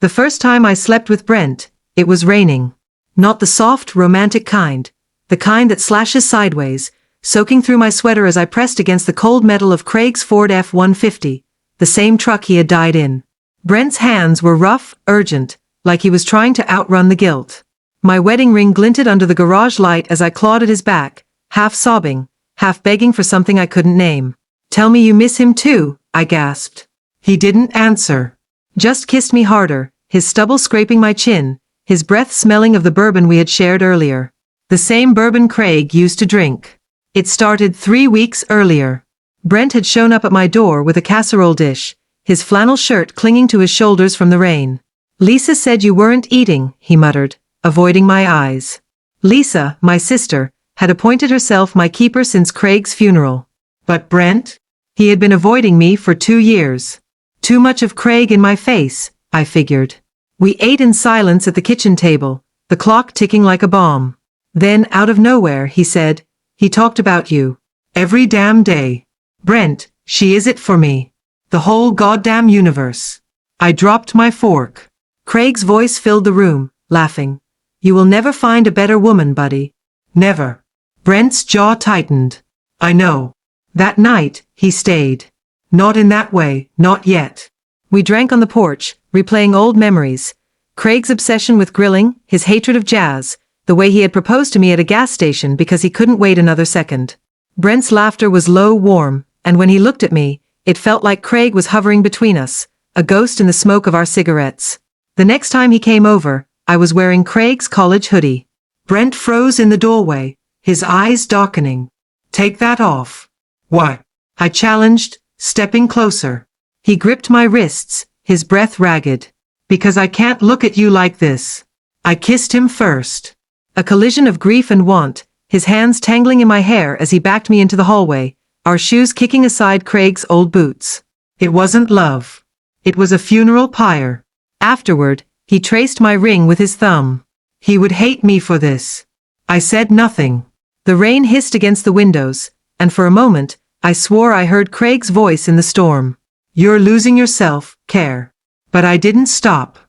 The first time I slept with Brent, it was raining. Not the soft, romantic kind. The kind that slashes sideways, soaking through my sweater as I pressed against the cold metal of Craig's Ford F-150, the same truck he had died in. Brent's hands were rough, urgent, like he was trying to outrun the guilt. My wedding ring glinted under the garage light as I clawed at his back, half sobbing, half begging for something I couldn't name. "Tell me you miss him too," I gasped. He didn't answer. Just kissed me harder, his stubble scraping my chin, his breath smelling of the bourbon we had shared earlier. The same bourbon Craig used to drink. It started 3 weeks earlier. Brent had shown up at my door with a casserole dish, his flannel shirt clinging to his shoulders from the rain. "Lisa said you weren't eating," he muttered, avoiding my eyes. Lisa, my sister, had appointed herself my keeper since Craig's funeral. But Brent? He had been avoiding me for 2 years. Too much of Craig in my face, I figured. We ate in silence at the kitchen table, the clock ticking like a bomb. Then, out of nowhere, he said, "He talked about you. Every damn day. Brent, she is it for me. The whole goddamn universe." I dropped my fork. Craig's voice filled the room, laughing. "You will never find a better woman, buddy. Never." Brent's jaw tightened. "I know." That night, he stayed. "Not in that way, not yet." We drank on the porch, replaying old memories. Craig's obsession with grilling, his hatred of jazz, the way he had proposed to me at a gas station because he couldn't wait another second. Brent's laughter was low, warm, and when he looked at me, it felt like Craig was hovering between us, a ghost in the smoke of our cigarettes. The next time he came over, I was wearing Craig's college hoodie. Brent froze in the doorway, his eyes darkening. "Take that off." "What?" I challenged, stepping closer. He gripped my wrists, his breath ragged. "Because I can't look at you like this." I kissed him first. A collision of grief and want, his hands tangling in my hair as he backed me into the hallway, our shoes kicking aside Craig's old boots. It wasn't love. It was a funeral pyre. Afterward, he traced my ring with his thumb. He would hate me for this. I said nothing. The rain hissed against the windows, and for a moment, I swore I heard Craig's voice in the storm. "You're losing yourself, Care." But I didn't stop.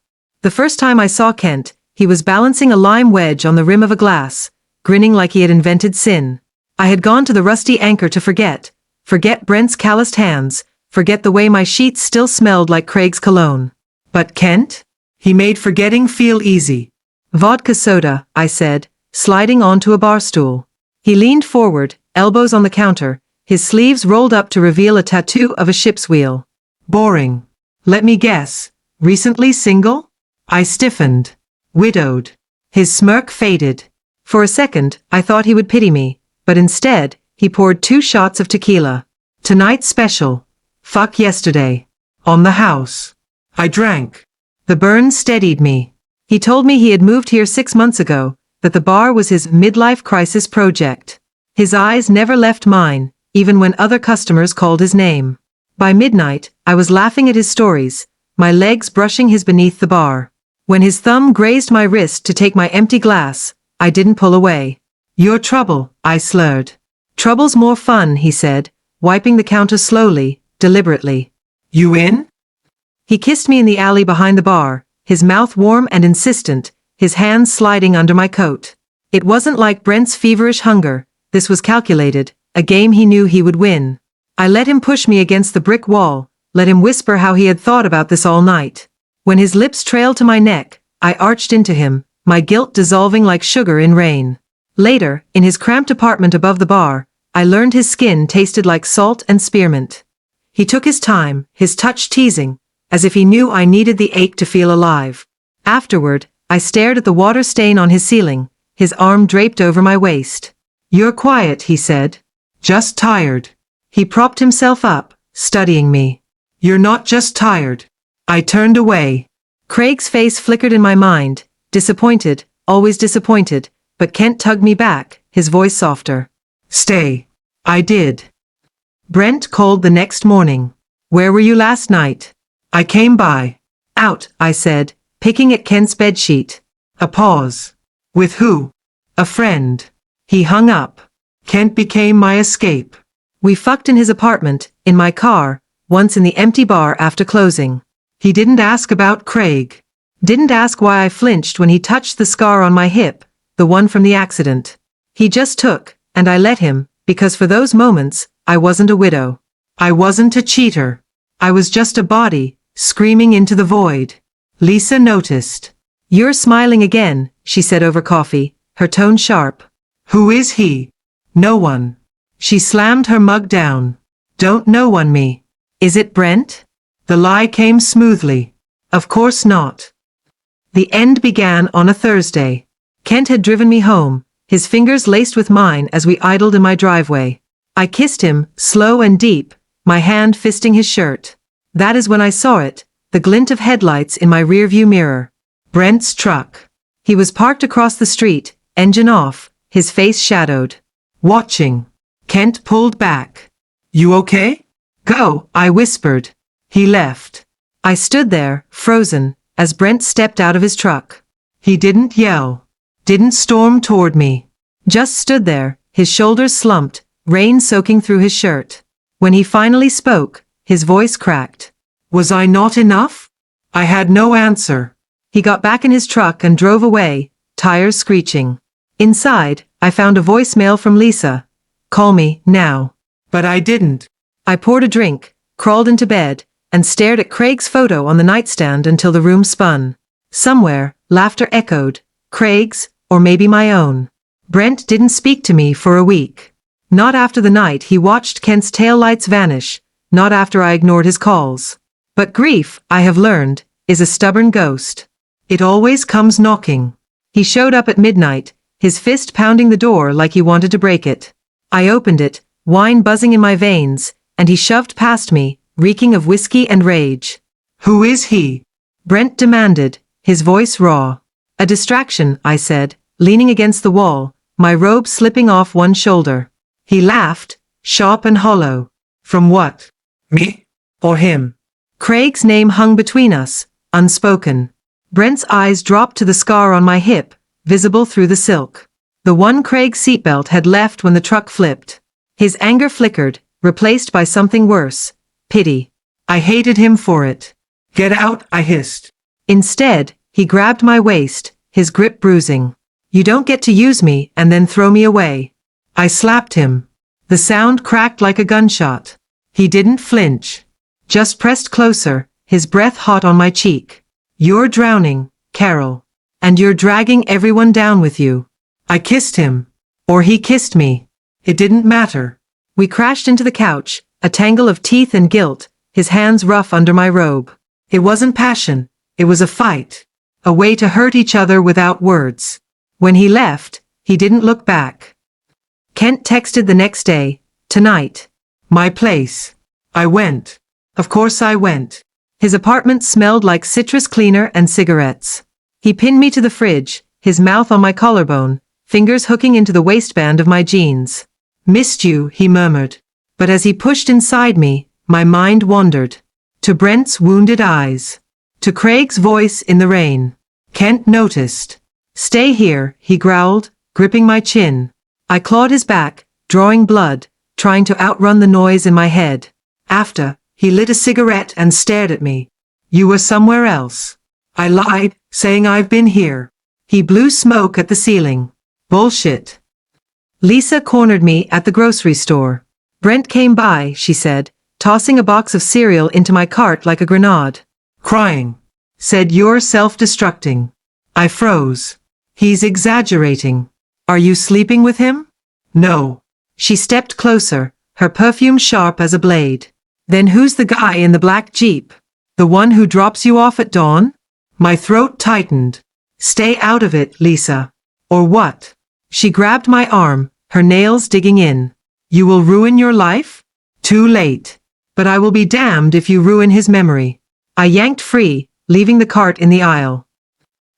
The first time I saw Kent, he was balancing a lime wedge on the rim of a glass, grinning like he had invented sin. I had gone to the rusty anchor to forget Brent's calloused hands, forget the way my sheets still smelled like Craig's cologne. But Kent? He made forgetting feel easy. "Vodka soda," I said, sliding onto a bar stool. He leaned forward, elbows on the counter, his sleeves rolled up to reveal a tattoo of a ship's wheel. "Boring. Let me guess. Recently single?" I stiffened. "Widowed." His smirk faded. For a second, I thought he would pity me, but instead, he poured 2 shots of tequila. "Tonight's special. Fuck yesterday. On the house." I drank. The burn steadied me. He told me he had moved here 6 months ago, that the bar was his midlife crisis project. His eyes never left mine, even when other customers called his name. By midnight, I was laughing at his stories, my legs brushing his beneath the bar. When his thumb grazed my wrist to take my empty glass, I didn't pull away. "Your trouble," I slurred. "Trouble's more fun," he said, wiping the counter slowly, deliberately. "You in?" He kissed me in the alley behind the bar, his mouth warm and insistent, his hands sliding under my coat. It wasn't like Brent's feverish hunger, this was calculated, a game he knew he would win. I let him push me against the brick wall, let him whisper how he had thought about this all night. When his lips trailed to my neck, I arched into him, my guilt dissolving like sugar in rain. Later, in his cramped apartment above the bar, I learned his skin tasted like salt and spearmint. He took his time, his touch teasing, as if he knew I needed the ache to feel alive. Afterward, I stared at the water stain on his ceiling, his arm draped over my waist. "You're quiet," he said. "Just tired." He propped himself up, studying me. "You're not just tired." I turned away. Craig's face flickered in my mind, disappointed, always disappointed, but Kent tugged me back, his voice softer. "Stay." I did. Brent called the next morning. "Where were you last night?" "I came by." "Out," I said, picking at Kent's bedsheet. A pause. "With who?" "A friend." He hung up. Kent became my escape. We fucked in his apartment, in my car, once in the empty bar after closing. He didn't ask about Craig. Didn't ask why I flinched when he touched the scar on my hip, the one from the accident. He just took, and I let him, because for those moments, I wasn't a widow. I wasn't a cheater. I was just a body, screaming into the void. Lisa noticed. "You're smiling again," she said over coffee, her tone sharp. "Who is he?" "No one." She slammed her mug down. "Don't no one me." "Is it Brent?" The lie came smoothly. "Of course not." The end began on a Thursday. Kent had driven me home, his fingers laced with mine as we idled in my driveway. I kissed him, slow and deep, my hand fisting his shirt. That is when I saw it, the glint of headlights in my rearview mirror. Brent's truck. He was parked across the street, engine off, his face shadowed. Watching. Kent pulled back. "You okay?" "Go," I whispered. He left. I stood there, frozen, as Brent stepped out of his truck. He didn't yell. Didn't storm toward me. Just stood there, his shoulders slumped, rain soaking through his shirt. When he finally spoke, his voice cracked. "Was I not enough?" I had no answer. He got back in his truck and drove away, tires screeching. Inside, I found a voicemail from Lisa. "Call me, now." But I didn't. I poured a drink, crawled into bed, and stared at Craig's photo on the nightstand until the room spun. Somewhere, laughter echoed, Craig's, or maybe my own. Brent didn't speak to me for a week. Not after the night he watched Kent's taillights vanish, not after I ignored his calls. But grief, I have learned, is a stubborn ghost. It always comes knocking. He showed up at midnight, his fist pounding the door like he wanted to break it. I opened it, wine buzzing in my veins, and he shoved past me, reeking of whiskey and rage. "Who is he?" Brent demanded, his voice raw. "A distraction," I said, leaning against the wall, my robe slipping off one shoulder. He laughed, sharp and hollow. "From what? Me? Or him?" Craig's name hung between us, unspoken. Brent's eyes dropped to the scar on my hip, visible through the silk. The one Craig's seatbelt had left when the truck flipped. His anger flickered, replaced by something worse. Pity. I hated him for it. "Get out," I hissed. Instead, he grabbed my waist, his grip bruising. "You don't get to use me and then throw me away." I slapped him. The sound cracked like a gunshot. He didn't flinch. Just pressed closer, his breath hot on my cheek. "You're drowning, Carol. And you're dragging everyone down with you." I kissed him. Or he kissed me. It didn't matter. We crashed into the couch, a tangle of teeth and guilt, his hands rough under my robe. It wasn't passion, it was a fight. A way to hurt each other without words. When he left, he didn't look back. Kent texted the next day, "Tonight. My place." I went. Of course I went. His apartment smelled like citrus cleaner and cigarettes. He pinned me to the fridge, his mouth on my collarbone, fingers hooking into the waistband of my jeans. "Missed you," he murmured. But as he pushed inside me, my mind wandered. To Brent's wounded eyes. To Craig's voice in the rain. Kent noticed. "Stay here," he growled, gripping my chin. I clawed his back, drawing blood, trying to outrun the noise in my head. After, he lit a cigarette and stared at me. "You were somewhere else." I lied, saying I've been here. He blew smoke at the ceiling. "Bullshit." Lisa cornered me at the grocery store. "Brent came by," she said, tossing a box of cereal into my cart like a grenade. "Crying." Said you're self-destructing. I froze. "He's exaggerating." "Are you sleeping with him?" "No." She stepped closer, her perfume sharp as a blade. "Then who's the guy in the black Jeep? The one who drops you off at dawn?" My throat tightened. "Stay out of it, Lisa." "Or what?" She grabbed my arm, her nails digging in. "You will ruin your life?" "Too late. But I will be damned if you ruin his memory." I yanked free, leaving the cart in the aisle.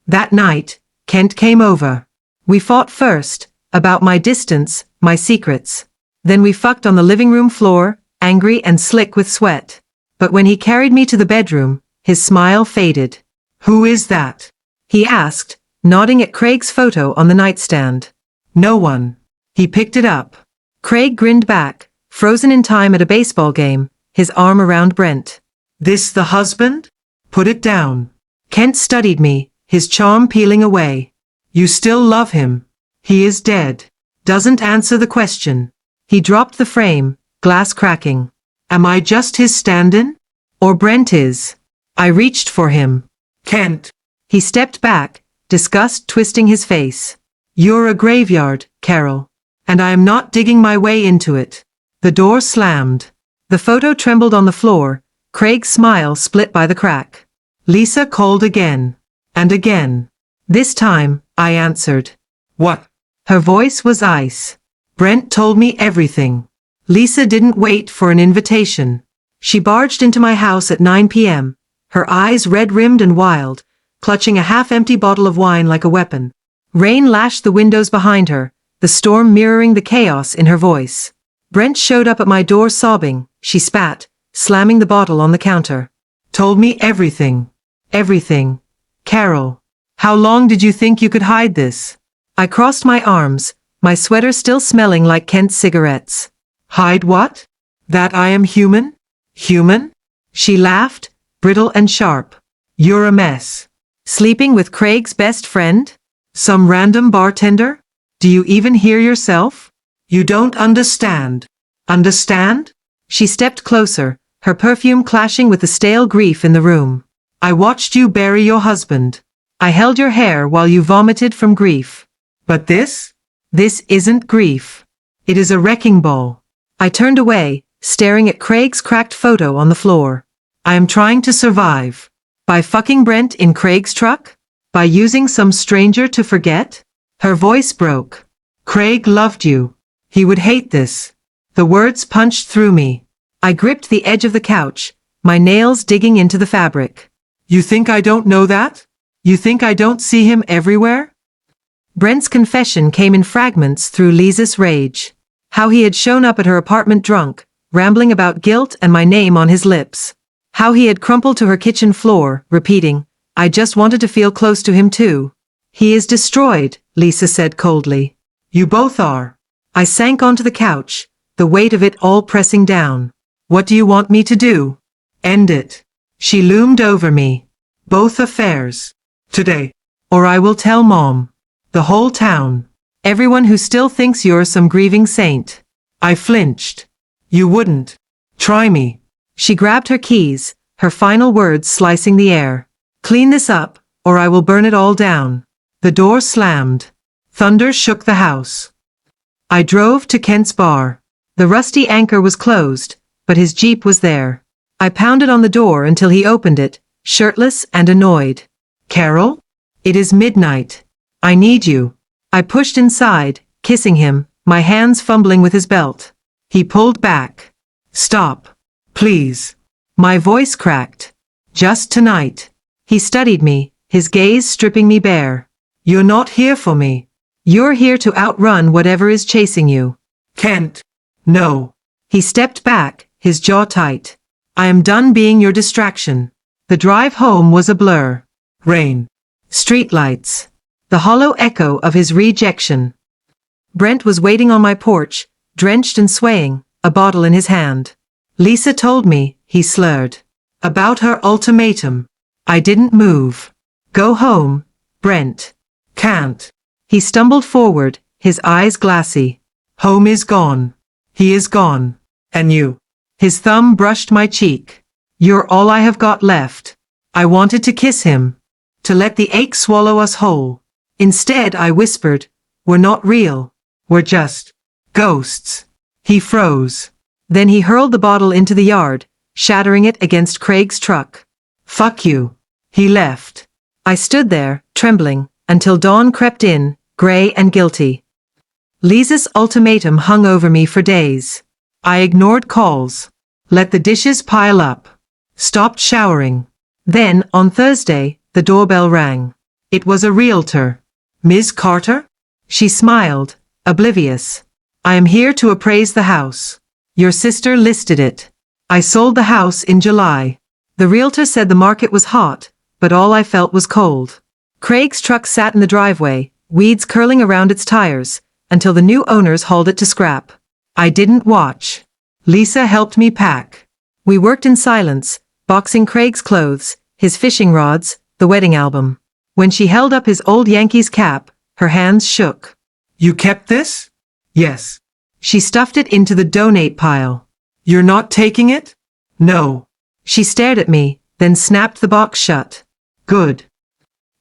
That night, Kent came over. We fought first, about my distance, my secrets. Then we fucked on the living room floor, angry and slick with sweat. But when he carried me to the bedroom, his smile faded. "Who is that?" he asked, nodding at Craig's photo on the nightstand. "No one." He picked it up. Craig grinned back, frozen in time at a baseball game, his arm around Brent. "This the husband? Put it down." Kent studied me, his charm peeling away. You still love him. He is dead. Doesn't answer the question. He dropped the frame, glass cracking. Am I just his stand-in? Or Brent is? I reached for him. Kent. He stepped back, disgust twisting his face. You're a graveyard, Carol. And I am not digging my way into it. The door slammed. The photo trembled on the floor, Craig's smile split by the crack. Lisa called again. And again. This time, I answered. What? Her voice was ice. Brent told me everything. Lisa didn't wait for an invitation. She barged into my house at 9 p.m., her eyes red-rimmed and wild, clutching a half-empty bottle of wine like a weapon. Rain lashed the windows behind her, the storm mirroring the chaos in her voice. Brent showed up at my door sobbing, she spat, slamming the bottle on the counter. Told me everything. Everything. Carol. How long did you think you could hide this? I crossed my arms, my sweater still smelling like Kent's cigarettes. Hide what? That I am human? Human? She laughed, brittle and sharp. You're a mess. Sleeping with Craig's best friend? Some random bartender? Do you even hear yourself? You don't understand. Understand? She stepped closer, her perfume clashing with the stale grief in the room. I watched you bury your husband. I held your hair while you vomited from grief. But this? This isn't grief. It is a wrecking ball. I turned away, staring at Craig's cracked photo on the floor. I am trying to survive. By fucking Brent in Craig's truck? By using some stranger to forget? Her voice broke. Craig loved you. He would hate this. The words punched through me. I gripped the edge of the couch, my nails digging into the fabric. You think I don't know that? You think I don't see him everywhere? Brent's confession came in fragments through Lisa's rage. How he had shown up at her apartment drunk, rambling about guilt and my name on his lips. How he had crumpled to her kitchen floor, repeating, I just wanted to feel close to him too. He is destroyed, Lisa said coldly. You both are. I sank onto the couch, the weight of it all pressing down. What do you want me to do? End it. She loomed over me. Both affairs. Today. Or I will tell Mom. The whole town. Everyone who still thinks you're some grieving saint. I flinched. You wouldn't. Try me. She grabbed her keys, her final words slicing the air. Clean this up, or I will burn it all down. The door slammed. Thunder shook the house. I drove to Kent's bar. The rusty anchor was closed, but his Jeep was there. I pounded on the door until he opened it, shirtless and annoyed. Carol? It is midnight. I need you. I pushed inside, kissing him, my hands fumbling with his belt. He pulled back. Stop. Please. My voice cracked. Just tonight. He studied me, his gaze stripping me bare. You're not here for me. You're here to outrun whatever is chasing you. Kent. No. He stepped back, his jaw tight. I am done being your distraction. The drive home was a blur. Rain. Streetlights. The hollow echo of his rejection. Brent was waiting on my porch, drenched and swaying, a bottle in his hand. Lisa told me, he slurred. About her ultimatum. I didn't move. Go home, Brent. Can't. He stumbled forward, his eyes glassy. Home is gone. He is gone. And you. His thumb brushed my cheek. You're all I have got left. I wanted to kiss him. To let the ache swallow us whole. Instead, I whispered, we're not real. We're just ghosts. He froze. Then he hurled the bottle into the yard, shattering it against Craig's truck. Fuck you. He left. I stood there, trembling, until dawn crept in, gray and guilty. Lisa's ultimatum hung over me for days. I ignored calls. Let the dishes pile up. Stopped showering. Then, on Thursday, the doorbell rang. It was a realtor. Ms. Carter? She smiled, oblivious. I am here to appraise the house. Your sister listed it. I sold the house in July. The realtor said the market was hot, but all I felt was cold. Craig's truck sat in the driveway, weeds curling around its tires, until the new owners hauled it to scrap. I didn't watch. Lisa helped me pack. We worked in silence, boxing Craig's clothes, his fishing rods, the wedding album. When she held up his old Yankees cap, her hands shook. You kept this? Yes. She stuffed it into the donate pile. You're not taking it? No. She stared at me, then snapped the box shut. Good.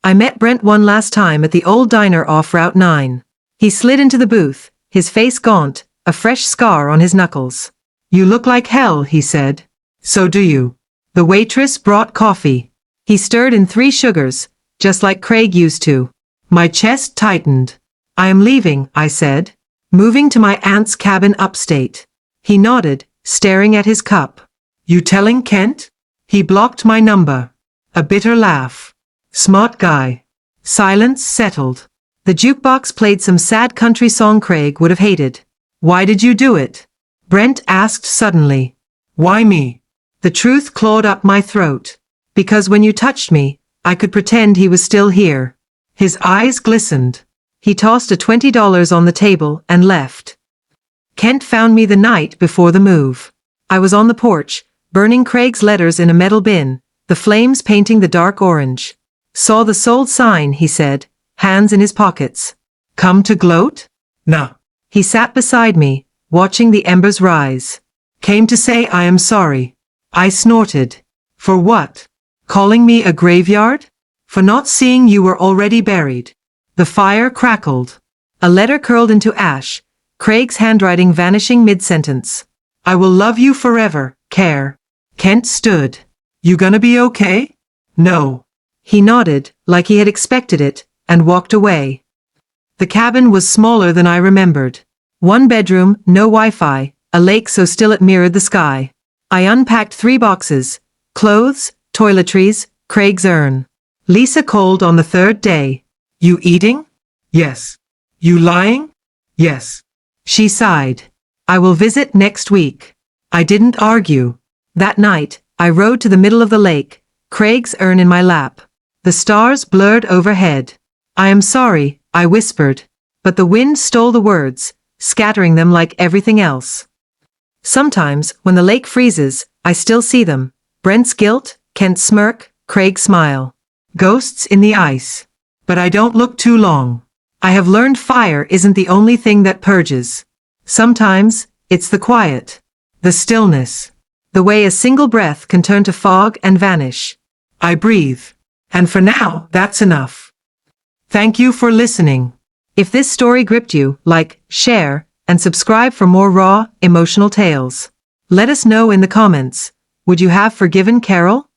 I met Brent one last time at the old diner off Route 9. He slid into the booth, his face gaunt, a fresh scar on his knuckles. You look like hell, he said. So do you. The waitress brought coffee. He stirred in 3 sugars, just like Craig used to. My chest tightened. I am leaving, I said. Moving to my aunt's cabin upstate. He nodded, staring at his cup. You telling Kent? He blocked my number. A bitter laugh. Smart guy. Silence settled. The jukebox played some sad country song Craig would have hated. Why did you do it? Brent asked suddenly. Why me? The truth clawed up my throat. Because when you touched me, I could pretend he was still here. His eyes glistened. He tossed a $20 on the table and left. Kent found me the night before the move. I was on the porch, burning Craig's letters in a metal bin, the flames painting the dark orange. Saw the sold sign, he said, hands in his pockets. Come to gloat? Nah. He sat beside me, watching the embers rise. Came to say I am sorry. I snorted. For what? Calling me a graveyard? For not seeing you were already buried. The fire crackled. A letter curled into ash, Craig's handwriting vanishing mid-sentence. I will love you forever, Care. Kent stood. You gonna be okay? No. He nodded, like he had expected it, and walked away. The cabin was smaller than I remembered. 1 bedroom, no Wi-Fi, a lake so still it mirrored the sky. I unpacked 3 boxes, clothes, toiletries, Craig's urn. Lisa called on the 3rd day. You eating? Yes. You lying? Yes. She sighed. I will visit next week. I didn't argue. That night, I rode to the middle of the lake, Craig's urn in my lap. The stars blurred overhead. I am sorry, I whispered. But the wind stole the words, scattering them like everything else. Sometimes, when the lake freezes, I still see them. Brent's guilt, Kent's smirk, Craig's smile. Ghosts in the ice. But I don't look too long. I have learned fire isn't the only thing that purges. Sometimes, it's the quiet. The stillness. The way a single breath can turn to fog and vanish. I breathe. And for now, that's enough. Thank you for listening. If this story gripped you, like, share, and subscribe for more raw, emotional tales. Let us know in the comments. Would you have forgiven Carol?